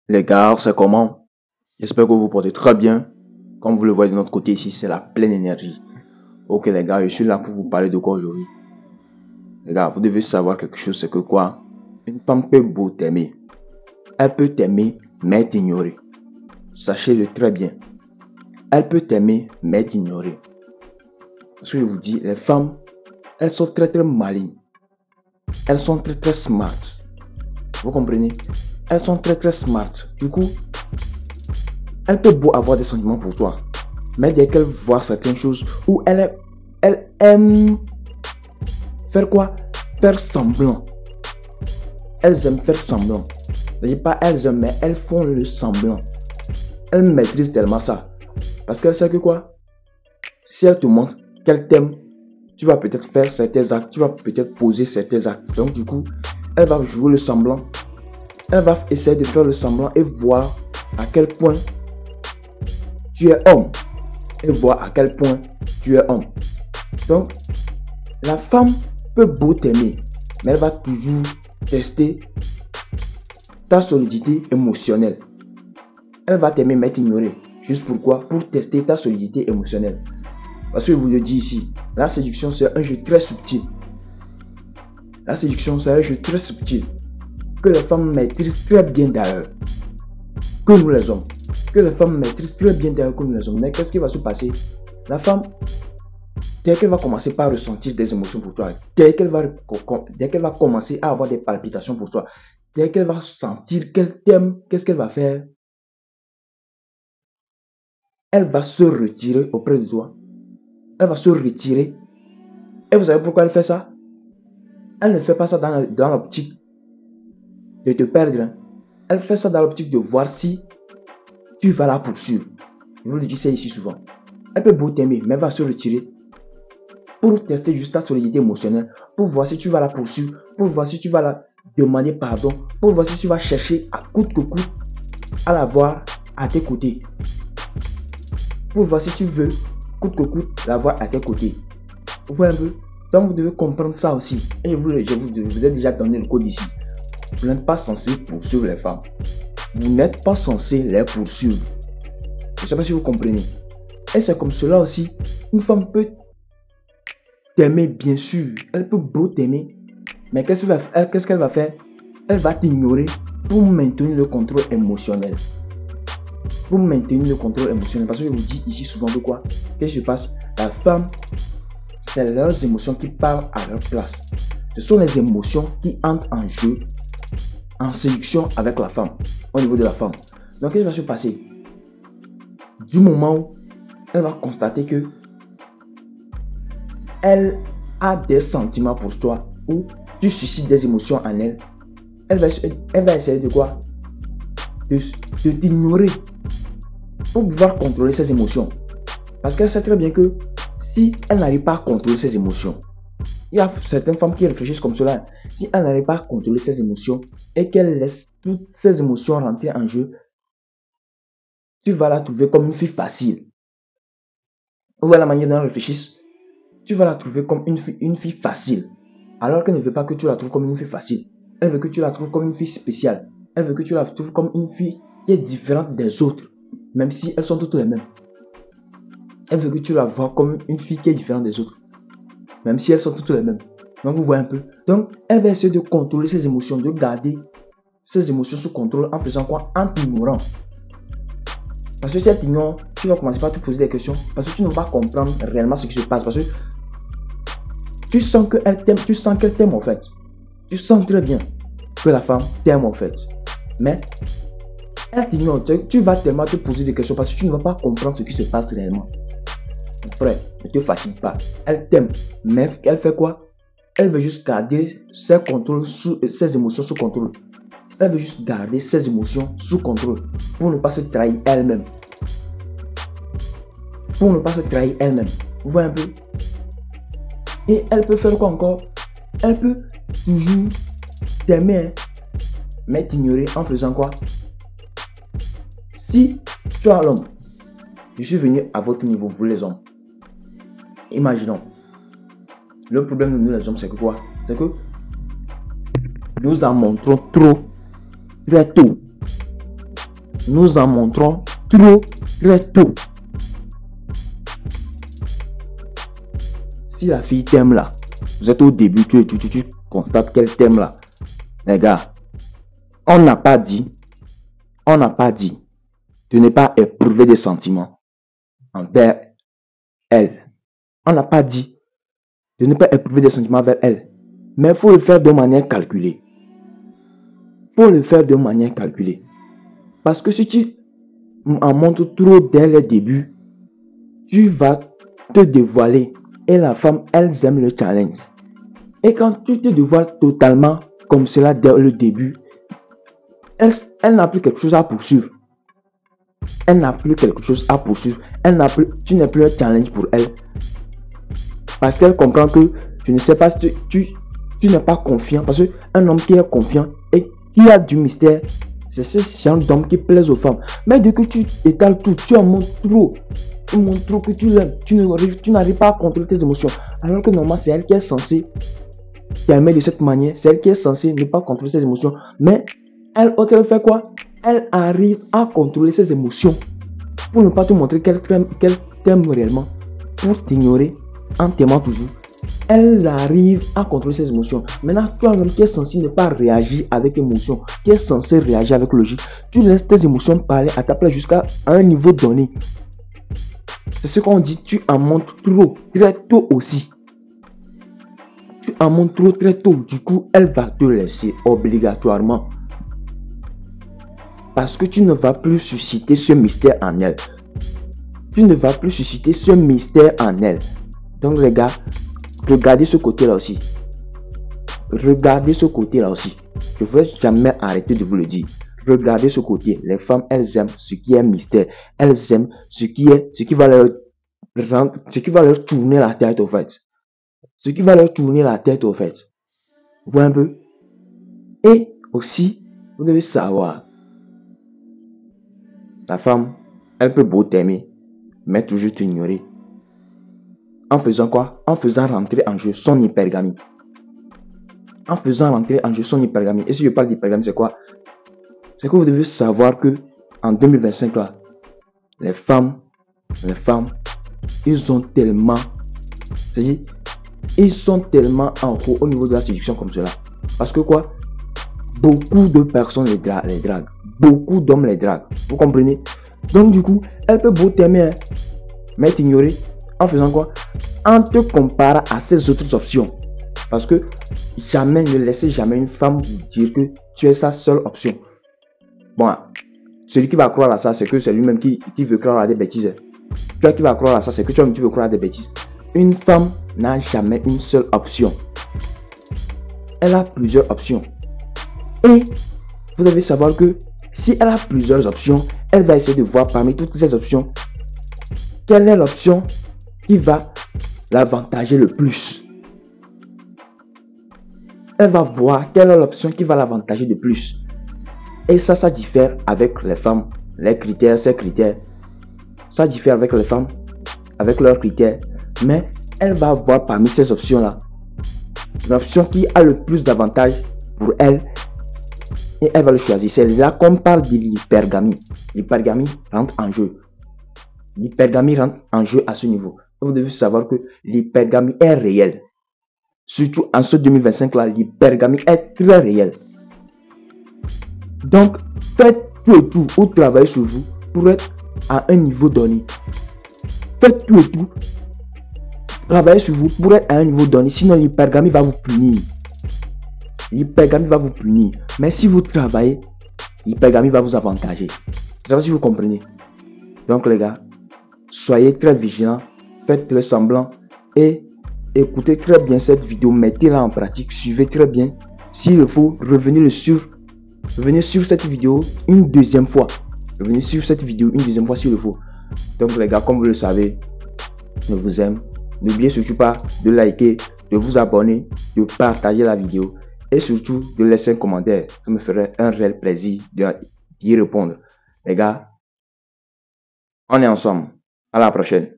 Les gars, c'est comment? J'espère que vous vous portez très bien. Comme vous le voyez de notre côté ici, c'est la pleine énergie. Ok les gars, je suis là pour vous parler de quoi aujourd'hui? Les gars, vous devez savoir quelque chose, c'est que quoi? Une femme peut beau t'aimer. Elle peut t'aimer, mais t'ignorer. Sachez-le très bien. Elle peut t'aimer, mais t'ignorer. Parce que je vous dis, les femmes, elles sont très très malines. Elles sont très très smart. Vous comprenez? Elles sont très très smart. Du coup, elle peut beau avoir des sentiments pour toi. Mais dès qu'elle voit certaines choses où elle aime faire quoi? Faire semblant. Elles aiment faire semblant. Je ne dis pas elles aiment, mais elles font le semblant. Elles maîtrisent tellement ça. Parce qu'elle sait que quoi? Si elle te montre qu'elle t'aime, tu vas peut-être faire certains actes, tu vas peut-être poser certains actes. Donc du coup, elle va jouer le semblant. Elle va essayer de faire le semblant et voir à quel point tu es homme. Et voir à quel point tu es homme. Donc, la femme peut beau t'aimer, mais elle va toujours tester ta solidité émotionnelle. Elle va t'aimer mais t'ignorer. Juste pourquoi? Pour tester ta solidité émotionnelle. Parce que je vous le dis ici, la séduction c'est un jeu très subtil. La séduction c'est un jeu très subtil. Que les femmes maîtrisent très bien d'ailleurs. Que nous les hommes. Que les femmes maîtrisent très bien d'ailleurs que nous les hommes. Mais qu'est-ce qui va se passer? La femme, dès qu'elle va commencer par ressentir des émotions pour toi, dès qu'elle va commencer à avoir des palpitations pour toi, dès qu'elle va sentir qu'elle t'aime, qu'est-ce qu'elle va faire? Elle va se retirer auprès de toi. Elle va se retirer. Et vous savez pourquoi elle fait ça? Elle ne fait pas ça dans l'optique de te perdre. Hein. Elle fait ça dans l'optique de voir si tu vas la poursuivre. Je vous le dis ça ici souvent. Elle peut beau t'aimer, mais elle va se retirer pour tester juste ta solidité émotionnelle, pour voir si tu vas la poursuivre, pour voir si tu vas la demander pardon, pour voir si tu vas chercher à coûte que coûte à la voir à tes côtés. Pour voir si tu veux coûte que coûte la voir à tes côtés. Vous voyez un peu? Donc vous devez comprendre ça aussi. Et je vous ai déjà donné le code ici. Vous n'êtes pas censé poursuivre les femmes. Vous n'êtes pas censé les poursuivre. Je ne sais pas si vous comprenez. Et c'est comme cela aussi. Une femme peut t'aimer, bien sûr. Elle peut beau t'aimer. Mais qu'est-ce qu'elle va faire? Elle va t'ignorer pour maintenir le contrôle émotionnel. Pour maintenir le contrôle émotionnel. Parce que je vous dis ici souvent de quoi? Qu'est-ce qui se passe? La femme, c'est leurs émotions qui parlent à leur place. Ce sont les émotions qui entrent en jeu, en séduction avec la femme, au niveau de la femme. Donc, qu'est-ce qui va se passer? Du moment où elle va constater que elle a des sentiments pour toi, ou tu suscites des émotions en elle, elle va essayer de quoi? De t'ignorer pour pouvoir contrôler ses émotions. Parce qu'elle sait très bien que si elle n'arrive pas à contrôler ses émotions, il y a certaines femmes qui réfléchissent comme cela. Si elle n'arrive pas à contrôler ses émotions et qu'elle laisse toutes ses émotions rentrer en jeu, tu vas la trouver comme une fille facile. Vous voyez la manière dont elle réfléchit? Tu vas la trouver comme une fille facile. Alors qu'elle ne veut pas que tu la trouves comme une fille facile. Elle veut que tu la trouves comme une fille spéciale. Elle veut que tu la trouves comme une fille qui est différente des autres. Même si elles sont toutes les mêmes. Elle veut que tu la vois comme une fille qui est différente des autres. Même si elles sont toutes les mêmes. Donc vous voyez un peu. Donc elle va essayer de contrôler ses émotions. De garder ses émotions sous contrôle en faisant quoi? En t'ignorant. Parce que si elle t'ignore, tu vas commencer par te poser des questions. Parce que tu ne vas pas comprendre réellement ce qui se passe. Parce que tu sens qu'elle t'aime. Tu sens qu'elle t'aime en fait. Tu sens très bien que la femme t'aime en fait. Mais elle t'ignore. Tu vas tellement te poser des questions parce que tu ne vas pas comprendre ce qui se passe réellement. Frère, ne te fatigue pas. Elle t'aime. Mais elle fait quoi? Elle veut juste garder ses émotions sous contrôle. Elle veut juste garder ses émotions sous contrôle pour ne pas se trahir elle-même. Pour ne pas se trahir elle-même. Vous voyez un peu? Et elle peut faire quoi encore? Elle peut toujours t'aimer, mais t'ignorer en faisant quoi? Si tu as l'homme, je suis venu à votre niveau, vous les hommes. Imaginons. Le problème de nous les hommes, c'est que quoi? C'est que nous en montrons trop, très tôt. nous en montrons trop, très tôt. Si la fille t'aime là, vous êtes au début, tu constates qu'elle t'aime là. Les gars, on n'a pas dit de ne pas éprouver des sentiments envers elle. On n'a pas dit de ne pas éprouver des sentiments envers elle. Mais il faut le faire de manière calculée. Parce que si tu en montres trop dès le début, tu vas te dévoiler. Et la femme, elle aime le challenge. Et quand tu te dévoiles totalement comme cela dès le début, elle n'a plus quelque chose à poursuivre. Tu n'es plus un challenge pour elle. Parce qu'elle comprend que je ne sais pas si tu n'es pas confiant. Parce qu'un homme qui est confiant et qui a du mystère, c'est ce genre d'homme qui plaise aux femmes. Mais dès que tu étales tout, tu en montres trop. Tu montres trop que tu l'aimes. Tu n'arrives pas à contrôler tes émotions. Alors que normalement, c'est elle qui est censée t'aimer de cette manière. C'est elle qui est censée ne pas contrôler ses émotions. Mais elle fait quoi? Elle arrive à contrôler ses émotions pour ne pas te montrer qu'elle t'aime réellement. Pour t'ignorer en t'aimant toujours. Elle arrive à contrôler ses émotions. Maintenant, tu as un homme qui est censé ne pas réagir avec émotion, qui est censé réagir avec logique. Tu laisses tes émotions parler à ta place jusqu'à un niveau donné. C'est ce qu'on dit, tu en montres trop, très tôt aussi. Tu en montres trop, très tôt. Du coup, elle va te laisser obligatoirement. Parce que tu ne vas plus susciter ce mystère en elle. Donc les gars, regardez ce côté-là aussi. Je ne vais jamais arrêter de vous le dire. Regardez ce côté. Les femmes, elles aiment ce qui est mystère. Elles aiment ce qui va leur tourner la tête au fait. Vous voyez un peu? Et aussi, vous devez savoir, la femme, elle peut beau t'aimer, mais toujours t'ignorer. En faisant quoi? En faisant rentrer en jeu son hypergamie. Et si je parle d'hypergamie, c'est quoi? C'est que vous devez savoir que en 2025 là, les femmes, ils sont tellement en haut au niveau de la séduction comme cela. Parce que quoi? Beaucoup de personnes les draguent. Beaucoup d'hommes les draguent. Vous comprenez? Donc du coup, elle peut beau t'aimer, mais t'ignorer. En faisant quoi? En te comparant à ces autres options. Parce que ne laissez jamais une femme vous dire que tu es sa seule option. Bon, celui qui va croire à ça, c'est que c'est lui-même qui veut croire à des bêtises. Toi qui vas croire à ça, c'est que toi-même tu veux croire à des bêtises. Une femme n'a jamais une seule option. Elle a plusieurs options. Et vous devez savoir que si elle a plusieurs options, elle va essayer de voir parmi toutes ces options, quelle est l'option qui va l'avantager le plus. Elle va voir quelle est l'option qui va l'avantager le plus. Et ça diffère avec les femmes. Les critères, ces critères. Ça diffère avec les femmes, avec leurs critères. Mais elle va voir parmi ces options-là, l'option qui a le plus d'avantages pour elle. Et elle va le choisir. C'est là qu'on parle de l'hypergamie. L'hypergamie rentre en jeu. À ce niveau. Vous devez savoir que l'hypergamie est réelle. Surtout en ce 2025 là, l'hypergamie est très réelle. Donc, faites tout et tout ou travaillez sur vous pour être à un niveau donné. Faites tout et tout. Travaillez sur vous pour être à un niveau donné. Sinon, l'hypergamie va vous punir. Mais si vous travaillez, l'hypergamie va vous avantager. Je ne sais pas si vous comprenez. Donc, les gars, soyez très vigilants. Faites le semblant et écoutez très bien cette vidéo. Mettez-la en pratique. Suivez très bien. S'il le faut, revenez sur cette vidéo une deuxième fois. s'il le faut. Donc, les gars, comme vous le savez, je vous aime. N'oubliez surtout pas de liker, de vous abonner, de partager la vidéo et surtout de laisser un commentaire. Ça me ferait un réel plaisir d'y répondre. Les gars, on est ensemble. À la prochaine.